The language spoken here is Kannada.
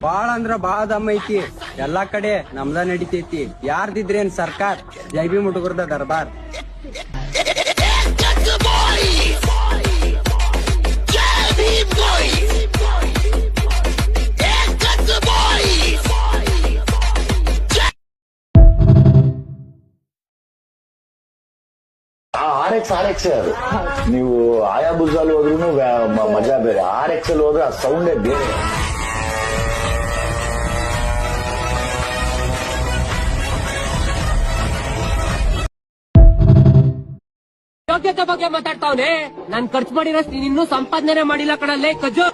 ಬಾಳ ಅಂದ್ರ ಬಾಳ ದಮ್ಮ ಐತಿ. ಎಲ್ಲಾ ಕಡೆ ನಮ್ದ ನಡಿತೈತಿ. ಯಾರ್ದಿದ್ರೇನ್ ಸರ್ಕಾರ, ಜೈ ಭೀಮ್ ಹುಡುಗರ್ದ ದರ್ಬಾರ್. RX ಅದು ನೀವು ಆಯಾ ಬುಜ್ಜಲ್ಲಿ ಹೋದ್ರೂ ಮಜಾ ಬೇರೆ. RX ಅಲ್ಲಿ ಹೋದ್ರೆ ಆ ಸೌಂಡೇ ಬೇರೆ. ಯೋಗ್ಯತೆ ಬಗ್ಗೆ ಮಾತಾಡ್ತಾವನೆ. ನಾನ್ ಖರ್ಚು ಮಾಡಿರೋ ಇನ್ನೂ ಸಂಪಾದನೆ ಮಾಡಿಲ್ಲ ಕಡಲ್ಲೇ ಕಜ್ಜು.